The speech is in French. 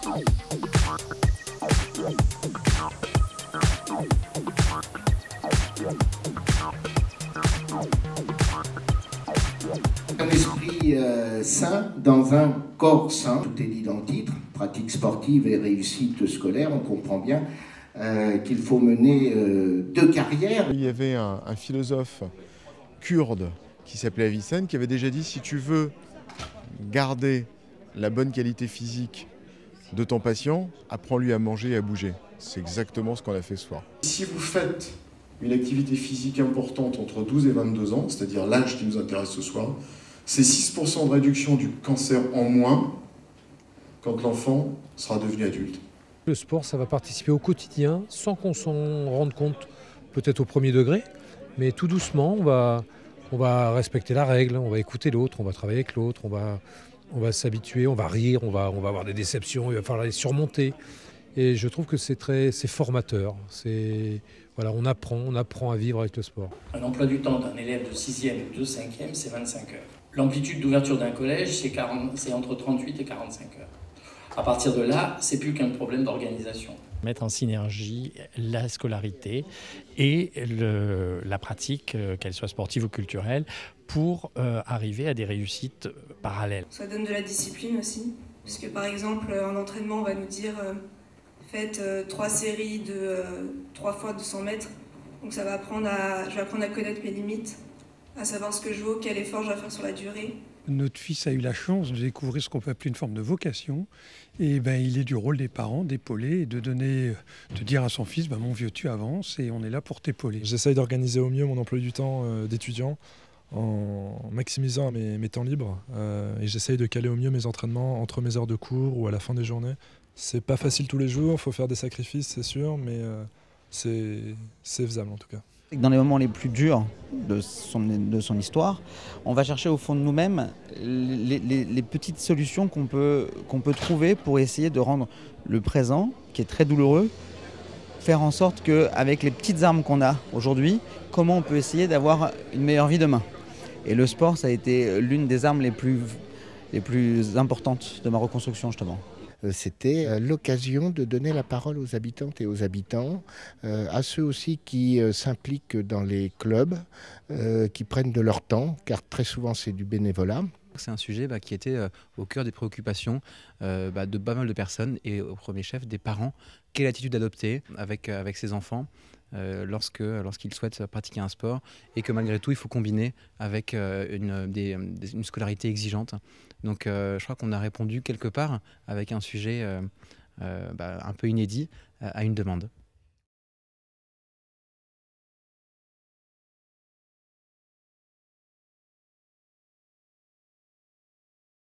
Un esprit sain dans un corps sain, tout est dit dans le titre, pratique sportive et réussite scolaire, on comprend bien qu'il faut mener deux carrières. Il y avait un philosophe kurde qui s'appelait Avicenne qui avait déjà dit: si tu veux garder la bonne qualité physique de ton patient, apprends-lui à manger et à bouger. C'est exactement ce qu'on a fait ce soir. Si vous faites une activité physique importante entre 12 et 22 ans, c'est-à-dire l'âge qui nous intéresse ce soir, c'est 6% de réduction du cancer en moins quand l'enfant sera devenu adulte. Le sport, ça va participer au quotidien sans qu'on s'en rende compte, peut-être au premier degré, mais tout doucement, on va respecter la règle, on va écouter l'autre, on va travailler avec l'autre, on va s'habituer, on va rire, on va avoir des déceptions, il va falloir les surmonter. Et je trouve que c'est formateur. Voilà, on apprend à vivre avec le sport. Un emploi du temps d'un élève de 6e ou de 5e, c'est 25 heures. L'amplitude d'ouverture d'un collège, c'est entre 38 et 45 heures. À partir de là, c'est plus qu'un problème d'organisation. Mettre en synergie la scolarité et la pratique, qu'elle soit sportive ou culturelle, pour arriver à des réussites parallèles. Ça donne de la discipline aussi, parce que par exemple, en entraînement, on va nous dire faites 3 séries de 3 fois 200 mètres. Donc je vais apprendre à connaître mes limites, à savoir ce que je vaux, quel effort je dois faire sur la durée. Notre fils a eu la chance de découvrir ce qu'on peut appeler une forme de vocation. Et il est du rôle des parents d'épauler et de dire à son fils, mon vieux, tu avances et on est là pour t'épauler. J'essaye d'organiser au mieux mon emploi du temps d'étudiant en maximisant mes temps libres et j'essaye de caler au mieux mes entraînements entre mes heures de cours ou à la fin des journées. C'est pas facile tous les jours, il faut faire des sacrifices, c'est sûr, mais c'est faisable en tout cas. Dans les moments les plus durs de son histoire, on va chercher au fond de nous-mêmes les petites solutions qu'on peut trouver pour essayer de rendre le présent, qui est très douloureux, faire en sorte qu'avec les petites armes qu'on a aujourd'hui, comment on peut essayer d'avoir une meilleure vie demain. Et le sport, ça a été l'une des armes les plus importantes de ma reconstruction justement. C'était l'occasion de donner la parole aux habitantes et aux habitants, à ceux aussi qui s'impliquent dans les clubs, qui prennent de leur temps, car très souvent c'est du bénévolat. C'est un sujet qui était au cœur des préoccupations de pas mal de personnes et au premier chef des parents. Quelle attitude adopter avec ses enfants lorsqu'ils souhaitent pratiquer un sport et que malgré tout il faut combiner avec une scolarité exigeante. Donc je crois qu'on a répondu quelque part avec un sujet un peu inédit à une demande.